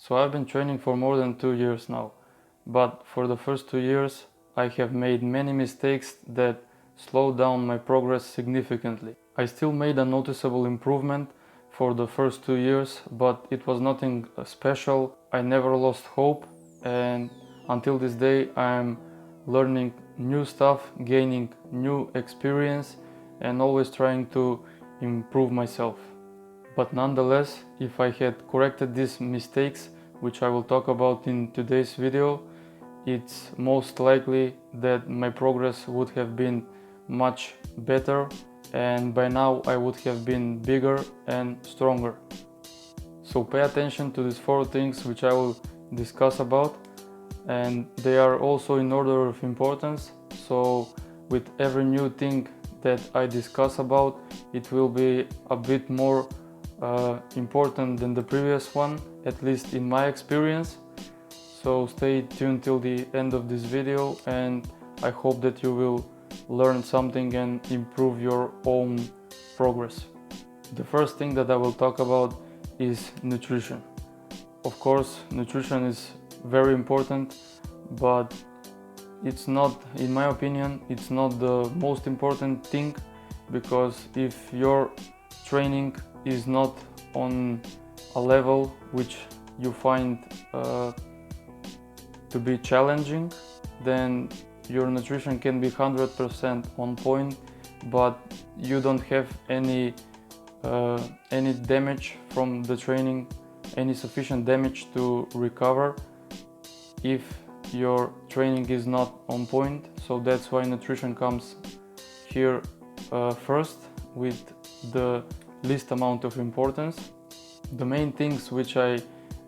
So I've been training for more than 2 years now, but for the first 2 years I have made many mistakes that slowed down my progress significantly. I still made a noticeable improvement for the first 2 years, but it was nothing special. I never lost hope, and until this day I'm learning new stuff, gaining new experience, and always trying to improve myself. But nonetheless, if I had corrected these mistakes, which I will talk about in today's video, it's most likely that my progress would have been much better, and by now I would have been bigger and stronger. So pay attention to these 4 things which I will discuss about, and they are also in order of importance. So with every new thing that I discuss about, it will be a bit more important than the previous one, at least in my experience. So stay tuned till the end of this video, and I hope that you will learn something and improve your own progress. The first thing that I will talk about is nutrition. Of course, nutrition is very important, but it's not, in my opinion, it's not the most important thing, because if your training is not on a level which you find to be challenging, then your nutrition can be 100% on point, but you don't have any damage from the training, any sufficient damage to recover if your training is not on point. So that's why nutrition comes here first, with the least amount of importance. The main things which I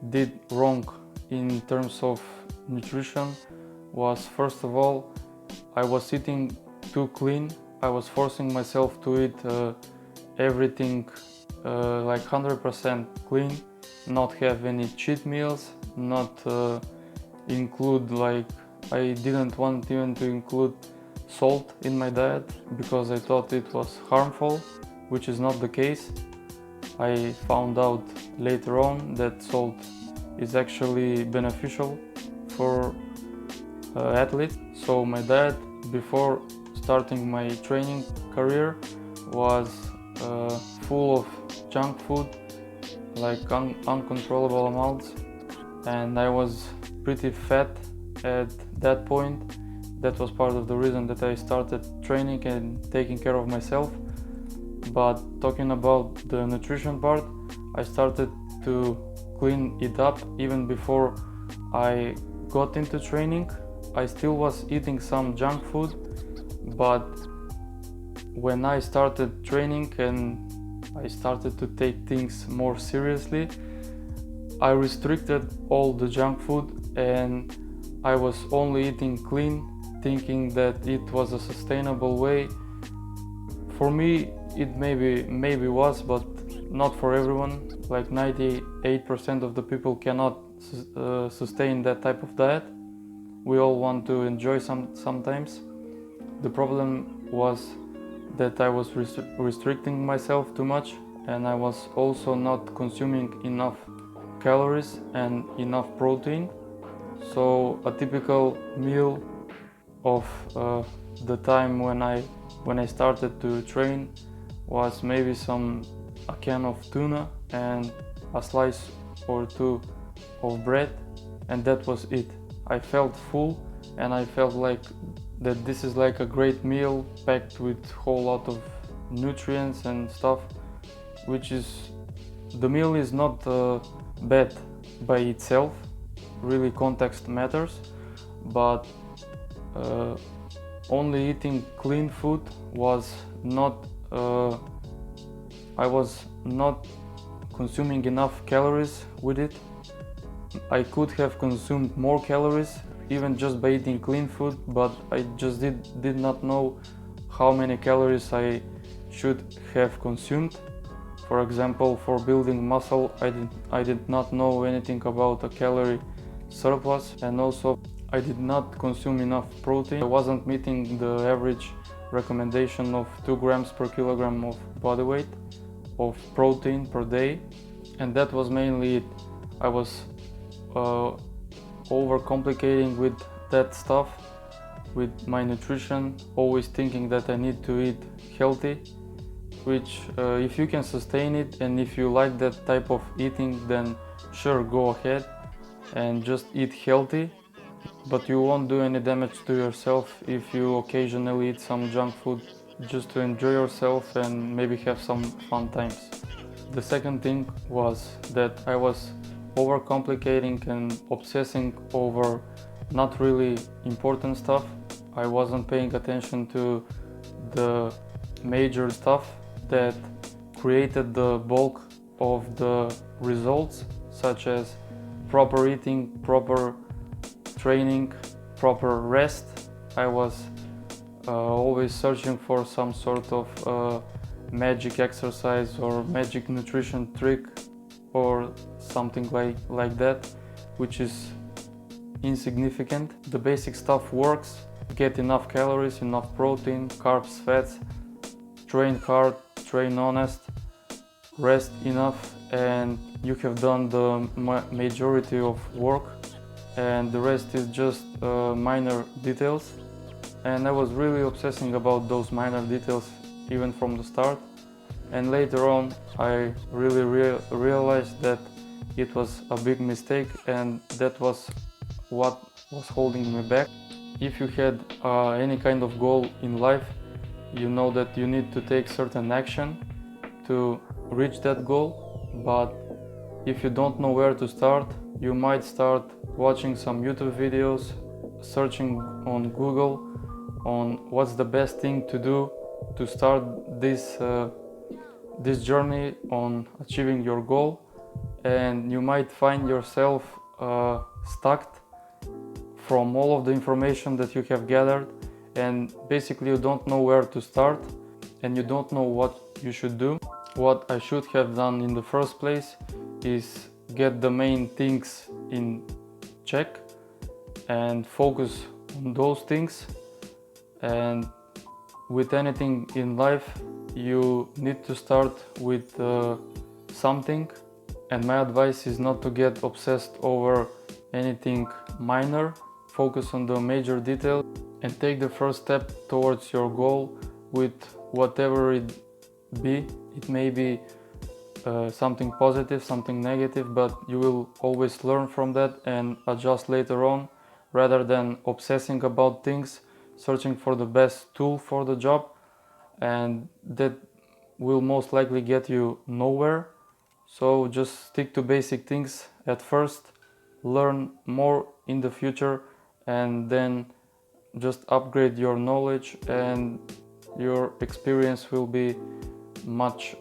did wrong in terms of nutrition was, first of all, I was eating too clean. I was forcing myself to eat everything like 100% clean, not have any cheat meals, not include, like, I didn't want even to include salt in my diet because I thought it was harmful, which is not the case. I found out later on that salt is actually beneficial for athletes. So my diet before starting my training career was full of junk food, like uncontrollable amounts, and I was pretty fat at that point. That was part of the reason that I started training and taking care of myself. But talking about the nutrition part, I started to clean it up even before I got into training. I still was eating some junk food, but when I started training and I started to take things more seriously, I restricted all the junk food and I was only eating clean, thinking that it was a sustainable way. For me, it maybe was, but not for everyone. Like 98% of the people cannot sustain that type of diet. We all want to enjoy sometimes. The problem was that I was restricting myself too much, and I was also not consuming enough calories and enough protein. So a typical meal of the time when I started to train was maybe a can of tuna and a slice or two of bread, and that was it. I felt full, and I felt like that this is like a great meal packed with a whole lot of nutrients and stuff, which is, the meal is not bad by itself, really context matters, but only eating clean food was not, I was not consuming enough calories with it. I could have consumed more calories even just by eating clean food, but I just did not know how many calories I should have consumed. For example, for building muscle, I did not know anything about a calorie surplus, and also I did not consume enough protein. I wasn't meeting the average recommendation of 2 grams per kilogram of body weight of protein per day, and that was mainly it. I was uh, overcomplicating with that stuff, with my nutrition, always thinking that I need to eat healthy, which if you can sustain it and if you like that type of eating, then sure, go ahead and just eat healthy, but you won't do any damage to yourself if you occasionally eat some junk food just to enjoy yourself and maybe have some fun times. The second thing was that I was overcomplicating and obsessing over not really important stuff. I wasn't paying attention to the major stuff that created the bulk of the results, such as proper eating, proper training, proper rest. I was always searching for some sort of magic exercise or magic nutrition trick or something like that, which is insignificant. The basic stuff works. Get enough calories, enough protein, carbs, fats, train hard, train honest, rest enough, and you have done the majority of work, and the rest is just minor details. And I was really obsessing about those minor details even from the start, and later on I really realized that it was a big mistake, and that was what was holding me back. If you had any kind of goal in life, you know that you need to take certain action to reach that goal, but if you don't know where to start, you might start watching some YouTube videos, searching on Google on what's the best thing to do to start this journey on achieving your goal, and you might find yourself stuck from all of the information that you have gathered, and basically you don't know where to start and you don't know what you should do. What I should have done in the first place is get the main things in check and focus on those things. And with anything in life, you need to start with something, and my advice is not to get obsessed over anything minor. Focus on the major detail and take the first step towards your goal with whatever it be. It may be something positive, something negative, but you will always learn from that and adjust later on, rather than obsessing about things, searching for the best tool for the job, and that will most likely get you nowhere. So just stick to basic things at first, learn more in the future, and then just upgrade your knowledge, and your experience will be much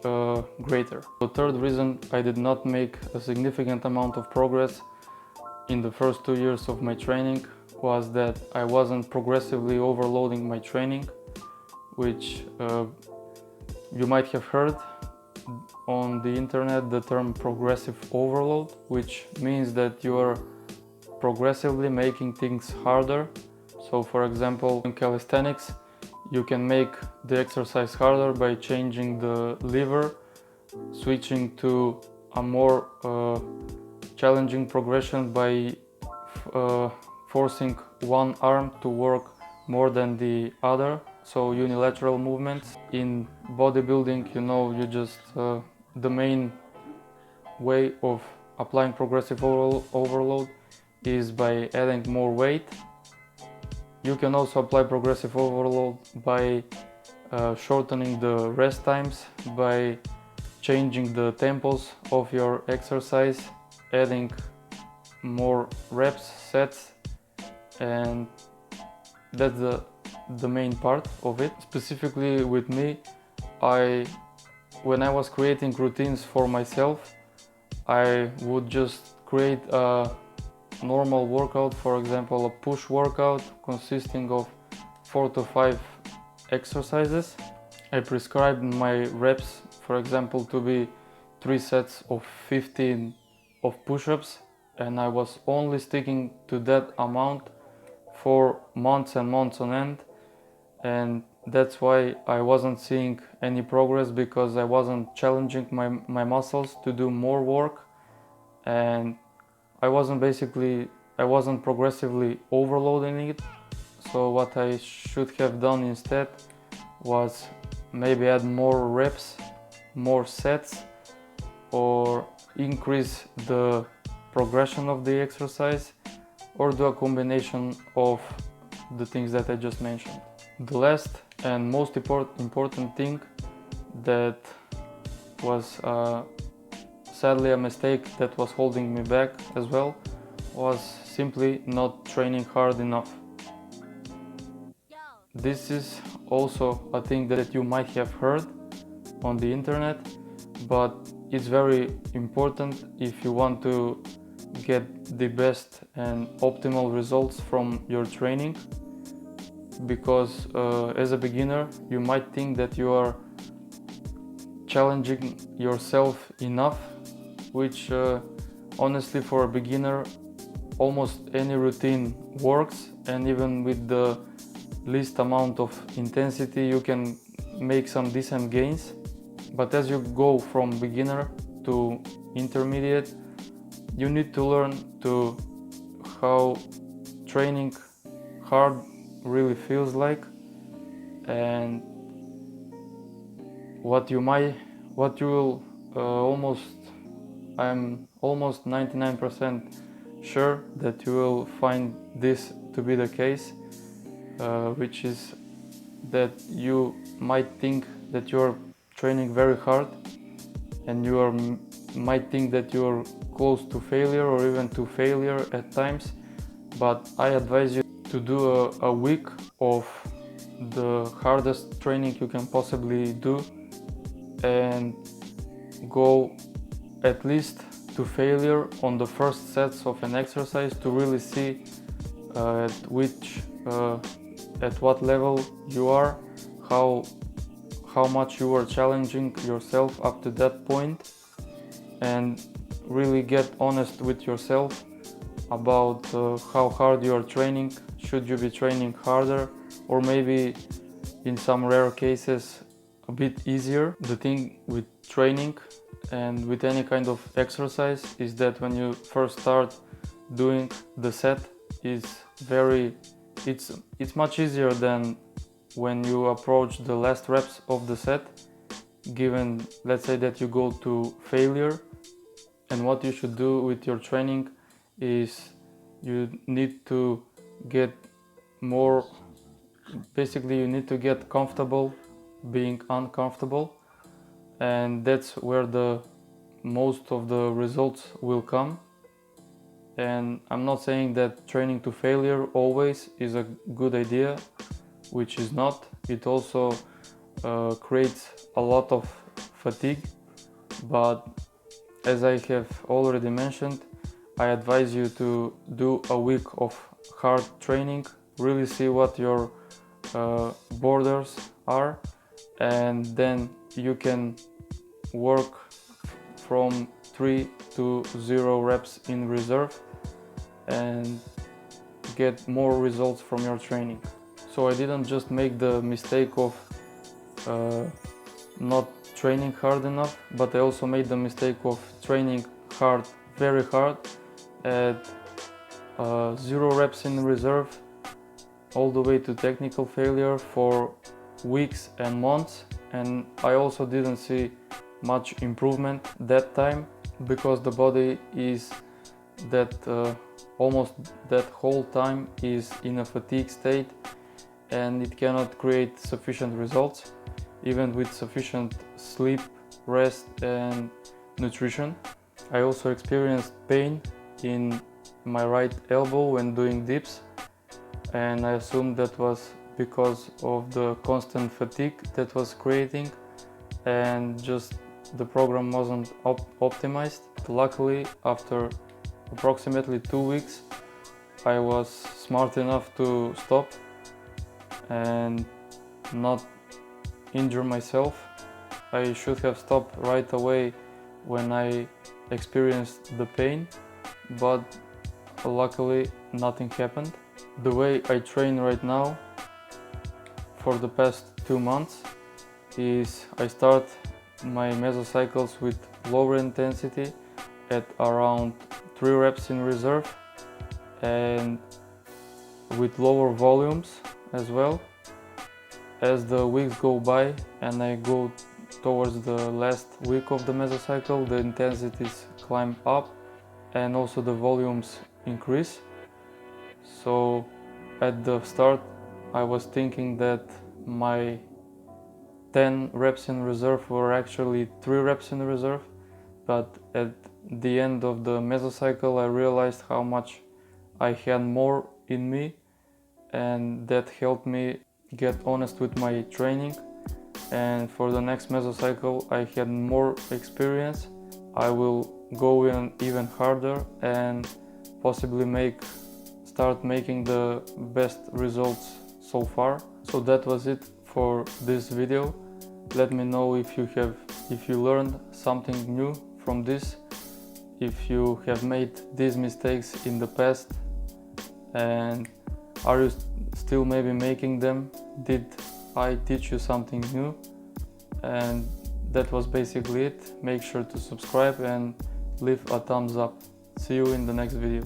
greater. The third reason I did not make a significant amount of progress in the first 2 years of my training was that I wasn't progressively overloading my training, which you might have heard on the internet the term progressive overload, which means that you are progressively making things harder. So for example, in calisthenics, you can make the exercise harder by changing the lever, switching to a more challenging progression by forcing one arm to work more than the other, so unilateral movements. In bodybuilding, you know, you just the main way of applying progressive overload is by adding more weight. You can also apply progressive overload by shortening the rest times, by changing the tempos of your exercise, adding more reps, sets, and that's the main part of it. Specifically with me, when I was creating routines for myself, I would just create a normal workout, for example a push workout consisting of 4 to 5 exercises. I prescribed my reps, for example, to be 3 sets of 15 of push-ups, and I was only sticking to that amount for months and months on end, and that's why I wasn't seeing any progress, because I wasn't challenging my muscles to do more work, and I wasn't progressively overloading it. So what I should have done instead was maybe add more reps, more sets, or increase the progression of the exercise, or do a combination of the things that I just mentioned. The last and most important thing that was sadly a mistake that was holding me back as well was simply not training hard enough. This is also a thing that you might have heard on the internet, but it's very important if you want to get the best and optimal results from your training, because as a beginner you might think that you are challenging yourself enough, which honestly for a beginner almost any routine works, and even with the least amount of intensity you can make some decent gains. But as you go from beginner to intermediate, you need to learn to how training hard really feels like, and I'm almost 99% sure that you will find this to be the case, which is that you might think that you're training very hard, and might think that you're close to failure or even to failure at times. But I advise you to do a week of the hardest training you can possibly do, and go at least to failure on the first sets of an exercise to really see at what level you are, how much you are challenging yourself up to that point, and really get honest with yourself about how hard you are training. Should you be training harder, or maybe in some rare cases a bit easier? The thing with training and with any kind of exercise is that when you first start doing the set, it's much easier than when you approach the last reps of the set, given, let's say, that you go to failure. And what you should do with your training is you need to get comfortable being uncomfortable, and that's where the most of the results will come. And I'm not saying that training to failure always is a good idea, which is not. It also creates a lot of fatigue, but as I have already mentioned, I advise you to do a week of hard training, really see what your borders are, and then you can work from 3 to 0 reps in reserve and get more results from your training. So I didn't just make the mistake of not training hard enough, but I also made the mistake of training hard, very hard, at 0 reps in reserve, all the way to technical failure for weeks and months. And I also didn't see much improvement that time, because the body is almost that whole time is in a fatigue state, and it cannot create sufficient results even with sufficient sleep, rest and nutrition. I also experienced pain in my right elbow when doing dips, and I assumed that was because of the constant fatigue that was creating, and just the program wasn't optimized. Luckily, after approximately 2 weeks, I was smart enough to stop and not injure myself. I should have stopped right away when I experienced the pain, but luckily nothing happened. The way I train right now for the past 2 months is I start my mesocycles with lower intensity at around 3 reps in reserve and with lower volumes as well. As the weeks go by and I go towards the last week of the mesocycle, the intensities climb up and also the volumes increase. So at the start I was thinking that my 10 reps in reserve were actually 3 reps in reserve, but at the end of the mesocycle I realized how much I had more in me, and that helped me get honest with my training. And for the next mesocycle I had more experience. I will go in even harder and possibly start making the best results so far. So that was it for this video. Let me know if you learned something new from this, if you have made these mistakes in the past, and are you still maybe making them? Did I teach you something new? And that was basically it. Make sure to subscribe and leave a thumbs up. See you in the next video.